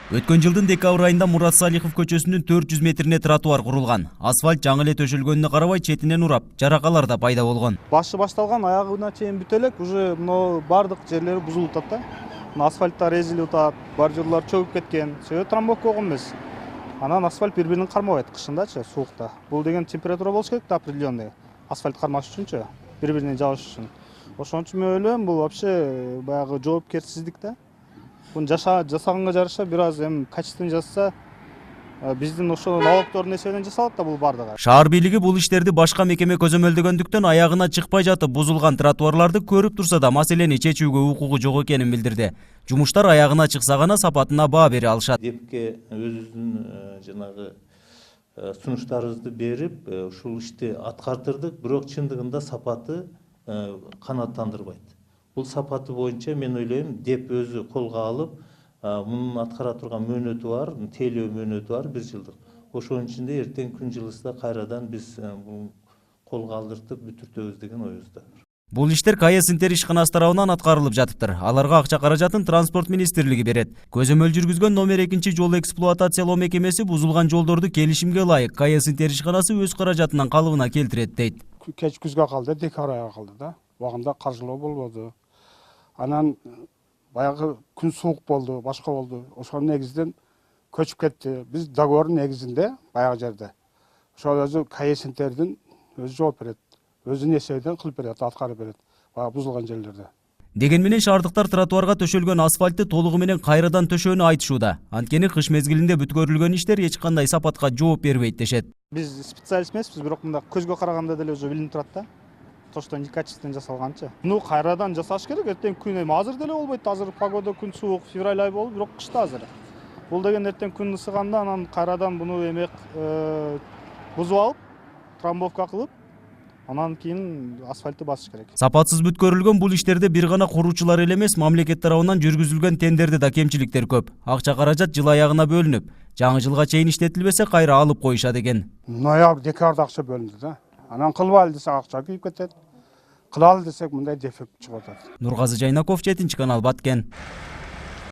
Өткөн жылдын декабрь айында Мурат Салихов көчөсүнүн 400 метрине тротуар курулган. Асфальт жаңы эле төшөлгөнүнө карабай четинен урап, жаракалар да пайда болгон. Башы башталган, аягына чейин бүтө элек, уже мына бардык жерлери бузулуп атат да. Мына асфальттар эзилип атат, бордюрлар чөгүп кеткен. Себеби трамбовка болгон эмес. Анан асфальт бири-бирин кармабайт кышындачы, суукта. Бул деген температура болуш керек да определенный. Асфальт кармаш үчүнчү, бири-бирине жабыш үчүн. Ошон үчүн мен ойлойм, бул вообще баягы жоопкерсиздик да. Bunu жасаганга жараша бир аз эми качественно жасаса, биздин ошол налогтордун эсебинен жасалат да бул бардыгы. Шаар бийлиги бул иштерди башка мекеме көзөмөлдөгөндүктөн аягына чыкпай жатып бузулган тротуарларды көрүп турса да маселени чечүүгө укугу жок экенин билдирди. Жумуштар аягына чыкса гана сапатына баа бере алышат. Депке өзүбүздүн жанагы сунуштарыбызды берип, ушул ишти аткартырдык, бирок чындыгында сапаты канааттандырбайт. Бул сапаты боюнча мен ойлойм, деп өзү колго алып, мунун аткара турган мөөнөтү бар, тейлөө мөөнөтү бар 1 жылдык. Ошонун ичинде эртең күн жылыса кайрадан биз бул колго алдыртып бүтүртөбүз деген оюбузда. Бул иштер КС Интер ишканасы тарабынан аткарылып жатыптыр. Аларга акча каражатын транспорт министрлиги берет. Көзөмөл жүргүзгөн номер 2 жол эксплуатациялоо мекемеси бузулган жолдорду келишимге ылайык КС Интер ишканасы өз каражатынан калыбына келтирет дейт. Кеч күзгө калды, декабрь айга калды да. Убагында каржылоо болбоду. Анан баягы күн суук болду, башка болду. Ошонун негизинен көчүп кетти. Биз договордун негизинде баягы жерде. Ошол өзү КС Интердин өзү жооп берет. Өзүнүн эсебинен кылып берет, аткарып берет. Баягы бузулган жерлерде. Деген менен шаардыктар тротуарга төшөлгөн асфальтты толугу менен кайрадан төшөөнү айтышууда. Анткени кыш мезгилинде бүткөрүлгөн иштер эч кандай сапатка жооп бербейт дешет. Биз специалист эмеспиз, бирок мында көзгө караганда деле уже билинип турат да. То, что некачественно жасалганчы. Ну, кайрадан жасаш керек. Эртең күн эми азыр деле болбойт. Азыр погода күн суук, февраль ай болуп, бирок кышта азыр. Бул деген эртең күн ысыганда анан кайрадан буну эмек бузуп алып, трамбовка кылып, анан кийин асфальтты басыш керек. Сапатсыз бүткөрүлгөн бул иштерде бир гана куруучулар эле эмес, мамлекет тарабынан жүргүзүлгөн тендерде да кемчиликтер көп. Акча каражат жыл аягына бөлүнүп, жаңы жылга чейин иштетилбесе кайра алып коюшат экен. Ноябрь, декабрда акча бөлүндү да. Анан кылбайлы десек акча күйүп кетет. Кылалы десек мындай дефект чыгып атат. Нургазы Жайнаков, 7 канал, Баткен.